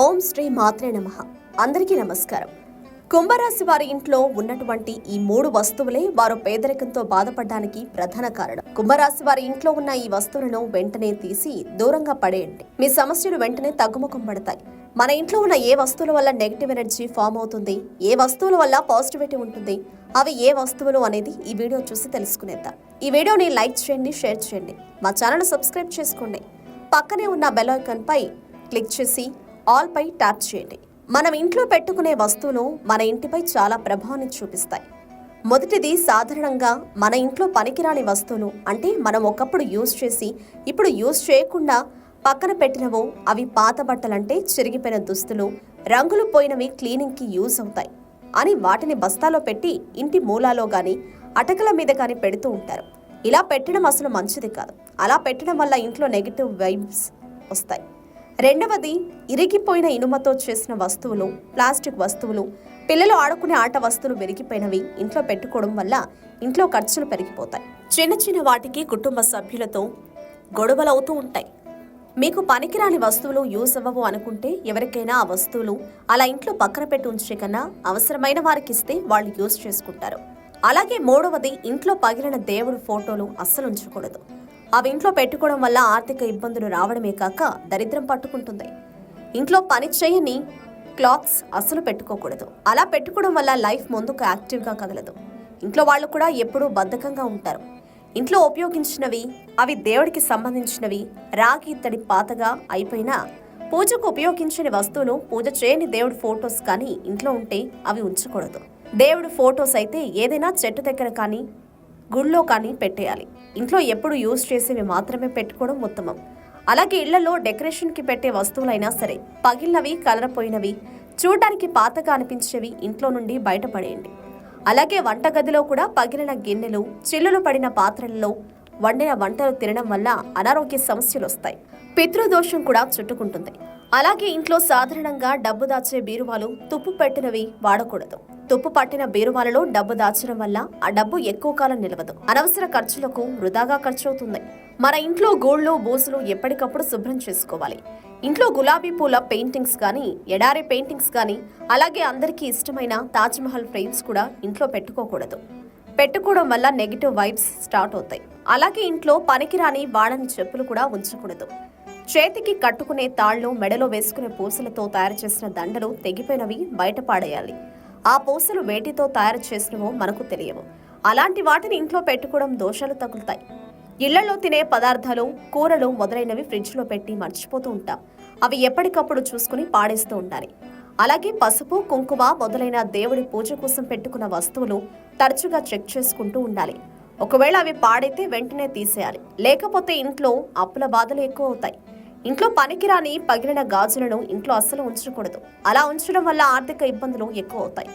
ఓం శ్రీ మాత్రే నమః. అందరికీ నమస్కారం. కుంభరాశి వారి ఇంట్లో ఉన్నటువంటి ఈ 3 వస్తువులే వారు పేదరికంతో బాధపడడానికి ప్రధాన కారణం. కుంభరాశి వారి ఇంట్లో ఉన్న ఈ వస్తువులను వెంటనే తీసి దూరంగా పడేయండి. మీ సమస్యలు వెంటనే తగ్గుముఖం పడతాయి. మన ఇంట్లో ఉన్న ఏ వస్తువుల వల్ల నెగిటివ్ ఎనర్జీ ఫామ్ అవుతుంది, ఏ వస్తువుల వల్ల పాజిటివిటీ ఉంటుంది, అవి ఏ వస్తువులు అనేది ఈ వీడియో చూసి తెలుసుకునేద్దాం. ఈ వీడియోని లైక్ చేయండి, షేర్ చేయండి, మా ఛానల్ సబ్స్క్రైబ్ చేసుకోండి. పక్కనే ఉన్న బెల్ ఐకాన్ పై క్లిక్ చేసి ఆల్ పై ట్యాప్ చేయండి. మనం ఇంట్లో పెట్టుకునే వస్తువులు మన ఇంటిపై చాలా ప్రభావాన్ని చూపిస్తాయి. మొదటిది సాధారణంగా మన ఇంట్లో పనికిరాని వస్తువులు, అంటే మనం ఒకప్పుడు యూజ్ చేసి ఇప్పుడు యూజ్ చేయకుండా పక్కన పెట్టినవో, అవి పాత బట్టలంటే చిరిగిపోయిన దుస్తులు, రంగులు పోయినవి క్లీనింగ్కి యూజ్ అవుతాయి అని వాటిని బస్తాలో పెట్టి ఇంటి మూలాలో గాని అటకల మీద గాని పెడుతూ ఉంటారు. ఇలా పెట్టడం అసలు మంచిది కాదు. అలా పెట్టడం వల్ల ఇంట్లో నెగిటివ్ వైబ్స్ వస్తాయి. రెండవది, ఇరిగిపోయిన ఇనుమతో చేసిన వస్తువులు, ప్లాస్టిక్ వస్తువులు, పిల్లలు ఆడుకునే ఆట వస్తువులు విరిగిపోయినవి ఇంట్లో పెట్టుకోవడం వల్ల ఇంట్లో ఖర్చులు పెరిగిపోతాయి. చిన్న చిన్న వాటికి కుటుంబ సభ్యులతో గొడవలు అవుతూ ఉంటాయి. మీకు పనికిరాని వస్తువులు యూజ్ అవ్వవు అనుకుంటే ఎవరికైనా ఆ వస్తువులు అలా ఇంట్లో పక్కన పెట్టి ఉంచే కన్నా అవసరమైన వారికి ఇస్తే వాళ్ళు యూజ్ చేసుకుంటారు. అలాగే మూడవది, ఇంట్లో పగిలిన దేవుడి ఫోటోలు అస్సలు ఉంచకూడదు. అవి ఇంట్లో పెట్టుకోవడం వల్ల ఆర్థిక ఇబ్బందులు రావడమే కాక దరిద్రం పట్టుకుంటుంది. ఇంట్లో పని చేయని క్లాక్స్ అస్సలు పెట్టుకోకూడదు. అలా పెట్టుకోవడం వల్ల లైఫ్ ముందుకు యాక్టివ్గా కదలదు. ఇంట్లో వాళ్ళు కూడా ఎప్పుడూ బద్ధకంగా ఉంటారు. ఇంట్లో ఉపయోగించినవి, అవి దేవుడికి సంబంధించినవి, రాగి ఇత్తడి పాతగా అయిపోయినా పూజకు ఉపయోగించని వస్తువులు, పూజ చేయని దేవుడి ఫోటోస్ కానీ ఇంట్లో ఉంటే అవి ఉంచకూడదు. దేవుడి ఫోటోస్ అయితే ఏదైనా చెట్టు దగ్గర కానీ గుళ్ళో కానీ పెట్టేయాలి. ఇంట్లో ఎప్పుడు యూజ్ చేసేవి మాత్రమే పెట్టుకోవడం ఉత్తమం. అలాగే ఇళ్లలో డెకరేషన్కి పెట్టే వస్తువులైనా సరే పగిలినవి, కలరపోయినవి, చూడడానికి పాతగా అనిపించేవి ఇంట్లో నుండి బయటపడేయండి. అలాగే వంటగదిలో కూడా పగిలిన గిన్నెలు, చిల్లులు పడిన పాత్రలలో వండిన వంటలు తినడం వల్ల అనారోగ్య సమస్యలు వస్తాయి. పితృదోషం కూడా చుట్టుకుంటుంది. అలాగే ఇంట్లో సాధారణంగా డబ్బు దాచే బీరువాలు తుప్పు పెట్టినవి వాడకూడదు. తుప్పు పట్టిన బీరువాలలో డబ్బు దాచడం వల్ల ఆ డబ్బు ఎక్కువ కాలం నిలవదు. అనవసర ఖర్చులకు వృధాగా ఖర్చవుతుంది. మన ఇంట్లో గోళ్లు, బూజులు ఎప్పటికప్పుడు శుభ్రం చేసుకోవాలి. ఇంట్లో గులాబీ పూల పెయింటింగ్స్ కానీ, ఎడారి పెయింటింగ్స్ కానీ, అలాగే అందరికీ ఇష్టమైన తాజ్మహల్ ఫ్రేమ్స్ కూడా ఇంట్లో పెట్టుకోకూడదు. పెట్టుకోవడం వల్ల నెగిటివ్ వైబ్స్ స్టార్ట్ అవుతాయి. అలాగే ఇంట్లో పనికిరాని వాడని చెప్పులు కూడా ఉంచకూడదు. చేతికి కట్టుకునే తాళ్లు, మెడలో వేసుకునే పూసలతో తయారు చేసిన దండలు తెగిపోయినవి బయట పాడేయాలి. ఆ పూసలు వేటితో తయారు చేసినవో మనకు తెలియవు. అలాంటి వాటిని ఇంట్లో పెట్టుకోవడం దోషాలు తగులుతాయి. ఇళ్లలో తినే పదార్థాలు, కూరలు మొదలైనవి ఫ్రిడ్జ్లో పెట్టి మర్చిపోతూ ఉంటాం. అవి ఎప్పటికప్పుడు చూసుకుని పాడేస్తూ ఉండాలి. అలాగే పసుపు, కుంకుమ మొదలైన దేవుడి పూజ కోసం పెట్టుకున్న వస్తువులు తరచుగా చెక్ చేసుకుంటూ ఉండాలి. ఒకవేళ అవి పాడైతే వెంటనే తీసేయాలి. లేకపోతే ఇంట్లో అప్పుల బాధలు ఎక్కువ అవుతాయి. ఇంట్లో పనికిరాని పగిలిన గాజులను ఇంట్లో అస్సలు ఉంచకూడదు. అలా ఉంచడం వల్ల ఆర్థిక ఇబ్బందులు ఎక్కువ అవుతాయి.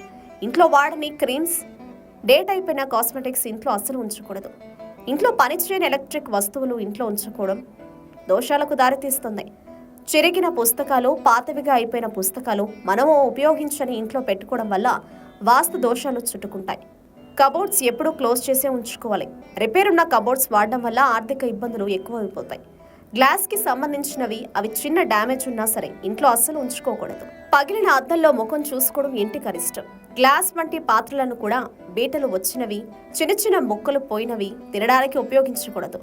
ఇంట్లో వాడని క్రీమ్స్, డేట్ అయిపోయిన కాస్మెటిక్స్ ఇంట్లో అస్సలు ఉంచకూడదు. ఇంట్లో పనిచేయని ఎలక్ట్రిక్ వస్తువులు ఇంట్లో ఉంచకూడదు దోషాలకు దారితీస్తుంది. చిరిగిన పుస్తకాలు, పాతవిగా అయిపోయిన పుస్తకాలు మనము ఉపయోగించని ఇంట్లో పెట్టుకోవడం వల్ల వాస్తు దోషాలు చుట్టుకుంటాయి. కబోర్డ్స్ ఎప్పుడూ క్లోజ్ చేసే ఉంచుకోవాలి. రిపేర్ ఉన్న కబోర్డ్స్ వాడడం వల్ల ఆర్థిక ఇబ్బందులు ఎక్కువ అయిపోతాయి. గ్లాస్కి సంబంధించినవి, అవి చిన్న డ్యామేజ్ ఉన్నా సరే ఇంట్లో అస్సలు ఉంచుకోకూడదు. పగిలిన అద్దంలో ముఖం చూసుకోవడం ఇంటికి అరిష్టం. గ్లాస్ వంటి పాత్రలను కూడా బీటలు వచ్చినవి, చిన్న చిన్న ముక్కలు పోయినవి తినడానికి ఉపయోగించకూడదు.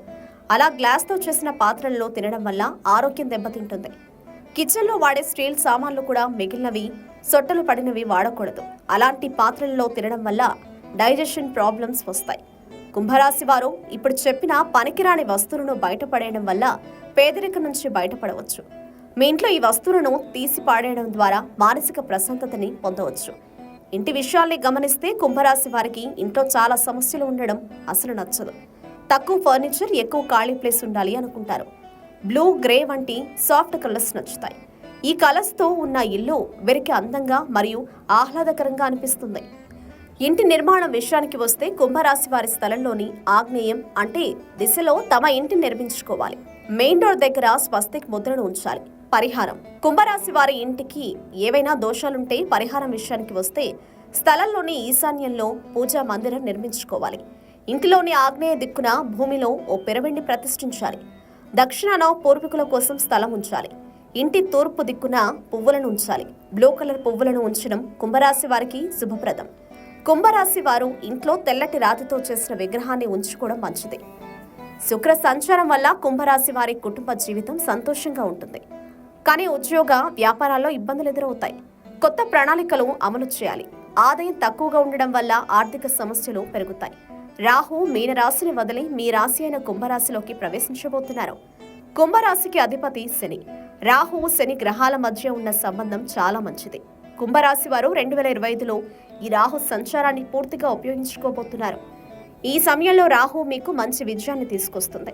అలా గ్లాస్తో చేసిన పాత్రల్లో తినడం వల్ల ఆరోగ్యం దెబ్బతింటుంది. కిచెన్లో వాడే స్టీల్ సామాన్లు కూడా మిగిలినవి, సొట్టలు పడినవి వాడకూడదు. అలాంటి పాత్రల్లో తినడం వల్ల డైజెషన్ ప్రాబ్లమ్స్ వస్తాయి. కుంభరాశి వారు ఇప్పుడు చెప్పిన పనికిరాని వస్తువులను బయటపడేయడం వల్ల పేదరికం నుంచి బయటపడవచ్చు. మీ ఇంట్లో ఈ వస్తువులను తీసి పాడేయడం ద్వారా మానసిక ప్రశాంతతని పొందవచ్చు. ఇంటి విషయాల్ని గమనిస్తే కుంభరాశి వారికి ఇంట్లో చాలా సమస్యలు ఉండడం అసలు నచ్చదు. తక్కువ ఫర్నిచర్, ఎక్కువ ఖాళీ ప్లేస్ ఉండాలి అనుకుంటారు. బ్లూ, గ్రే వంటి సాఫ్ట్ కలర్స్ నచ్చుతాయి. ఈ కలర్స్తో ఉన్న ఇల్లు వీరికి అందంగా మరియు ఆహ్లాదకరంగా అనిపిస్తుంది. ఇంటి నిర్మాణం విషయానికి వస్తే కుంభరాశి వారి స్థలంలోని ఆగ్నేయం అంటే దిశలో తమ ఇంటిని నిర్మించుకోవాలి. మెయిన్ డోర్ దగ్గర స్వస్తిక్ ముద్రను ఉంచాలి. పరిహారం: కుంభరాశి వారి ఇంటికి ఏవైనా దోషాలుంటే పరిహారం విషయానికి వస్తే స్థలంలోని ఈశాన్యంలో పూజా మందిరం నిర్మించుకోవాలి. ఇంటిలోని ఆగ్నేయ దిక్కున భూమిలో ఓ పిరమిడ్ని ప్రతిష్ఠించాలి. దక్షిణాన పూర్వీకుల కోసం స్థలం ఉంచాలి. ఇంటి తూర్పు దిక్కున పువ్వులను ఉంచాలి. బ్లూ కలర్ పువ్వులను ఉంచడం కుంభరాశి వారికి శుభప్రదం. కుంభరాశి వారు ఇంట్లో తెల్లటి రాతితో చేసిన విగ్రహాన్ని ఉంచుకోవడం మంచిది. శుక్ర సంచారం వల్ల కుంభరాశి వారి కుటుంబ జీవితం సంతోషంగా ఉంటుంది. కానీ ఉద్యోగ వ్యాపారాల్లో ఇబ్బందులు ఎదురవుతాయి. కొత్త ప్రణాళికలు అమలు చేయాలి. ఆదాయం తక్కువగా ఉండడం వల్ల ఆర్థిక సమస్యలు పెరుగుతాయి. రాహు మీనరాశిని వదిలి మీ రాశి అయిన కుంభరాశిలోకి ప్రవేశించబోతున్నారు. కుంభరాశికి అధిపతి శని. రాహు శని గ్రహాల మధ్య ఉన్న సంబంధం చాలా మంచిది. కుంభరాశి వారు 2025లో ఈ రాహు సంచారాన్ని పూర్తిగా ఉపయోగించుకోబోతున్నారు. ఈ సమయంలో రాహు మీకు మంచి విజయాన్ని తీసుకొస్తుంది.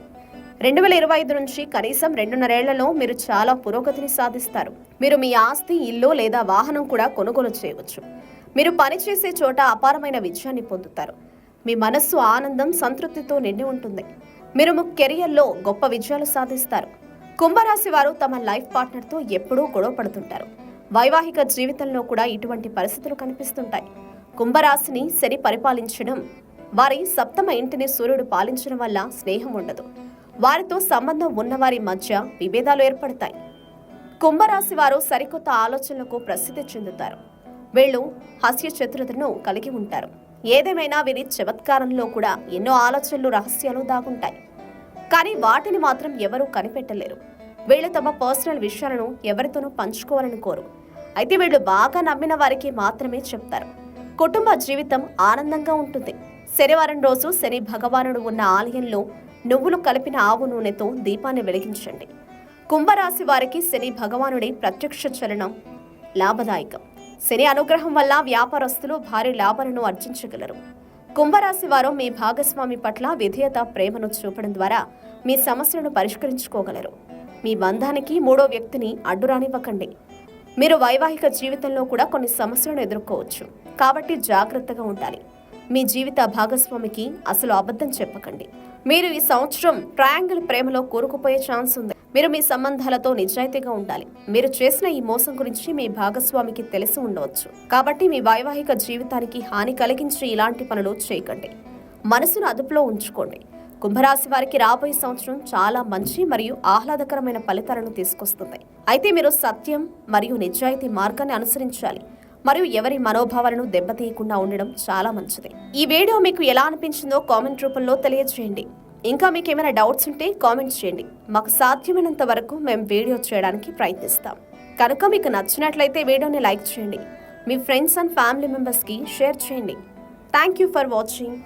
2025 నుంచి కనీసం 2.5 ఏళ్లలో మీరు చాలా పురోగతిని సాధిస్తారు. మీరు మీ ఆస్తి, ఇల్లు లేదా వాహనం కూడా కొనుగోలు చేయవచ్చు. మీరు పనిచేసే చోట అపారమైన విజయాన్ని పొందుతారు. మీ మనస్సు ఆనందం, సంతృప్తితో నిండి ఉంటుంది. మీరు మీ కెరియర్లో గొప్ప విజయాలు సాధిస్తారు. కుంభరాశి వారు తమ లైఫ్ పార్ట్నర్తో ఎప్పుడూ గొడవ పడుతుంటారు. వైవాహిక జీవితంలో కూడా ఇటువంటి పరిస్థితులు కనిపిస్తుంటాయి. కుంభరాశిని శని పరిపాలించడం, వారి సప్తమ ఇంటిని సూర్యుడు పాలించడం వల్ల స్నేహం ఉండదు. వారితో సంబంధం ఉన్నవారి మధ్య విభేదాలు ఏర్పడతాయి. కుంభరాశి వారు సరికొత్త ఆలోచనలకు ప్రసిద్ధి చెందుతారు. వీళ్ళు హాస్య చతురతను కలిగి ఉంటారు. ఏదేమైనా వీరి చమత్కారంలో కూడా ఎన్నో ఆలోచనలు, రహస్యాలు దాగుంటాయి. కానీ వాటిని మాత్రం ఎవరూ కనిపెట్టలేరు. వీళ్ళు తమ పర్సనల్ విషయాలను ఎవరితోనూ పంచుకోవాలని కోరు. అయితే వీళ్ళు బాగా నమ్మిన వారికి మాత్రమే చెప్తారు. కుటుంబ జీవితం ఆనందంగా ఉంటుంది. శనివారం రోజు శని భగవానుడు ఉన్న ఆలయంలో నువ్వులు కలిపిన ఆవు నూనెతో దీపాన్ని వెలిగించండి. కుంభరాశి వారికి శని భగవానుడి ప్రత్యక్ష చలనం లాభదాయకం. శని అనుగ్రహం వల్ల వ్యాపారస్తులు భారీ లాభాలను ఆర్జించగలరు. కుంభరాశి వారు మీ భాగస్వామి పట్ల విధేయత, ప్రేమను చూపడం ద్వారా మీ సమస్యలను పరిష్కరించుకోగలరు. మీ బంధానికి మూడో వ్యక్తిని అడ్డురానివ్వకండి. మీరు వైవాహిక జీవితంలో కూడా కొన్ని సమస్యలను ఎదుర్కోవచ్చు. కాబట్టి జాగ్రత్తగా ఉండాలి. మీ జీవిత భాగస్వామికి అసలు అబద్ధం చెప్పకండి. మీరు ఈ సంవత్సరం ట్రయాంగిల్ ప్రేమలో కూరుకుపోయే ఛాన్స్ ఉంది. మీరు మీ సంబంధాలతో నిజాయితీగా ఉండాలి. మీరు చేసిన ఈ మోసం గురించి మీ భాగస్వామికి తెలిసి ఉండవచ్చు. కాబట్టి మీ వైవాహిక జీవితానికి హాని కలిగించే ఇలాంటి పనులు చేయకండి. మనసును అదుపులో ఉంచుకోండి. కుంభరాశి వారికి రాబోయే సంవత్సరం చాలా మంచి మరియు ఆహ్లాదకరమైన ఫలితాలను తీసుకొస్తుంది. అయితే మీరు సత్యం మరియు నిజాయితీ మార్గాన్ని అనుసరించాలి మరియు ఎవరి మనోభావాలను దెబ్బతీయకుండా ఉండడం చాలా మంచిది. ఈ వీడియో మీకు ఎలా అనిపించిందో కామెంట్ రూపంలో తెలియజేయండి. ఇంకా మీకు ఏమైనా డౌట్స్ ఉంటే కామెంట్ చేయండి. మాకు సాధ్యమైనంత వరకు మేము వీడియో చేయడానికి ప్రయత్నిస్తాం. కనుక మీకు నచ్చినట్లయితే వీడియోని లైక్ చేయండి. మీ ఫ్రెండ్స్ అండ్ ఫ్యామిలీ మెంబర్స్కి షేర్ చేయండి. Thank you for watching.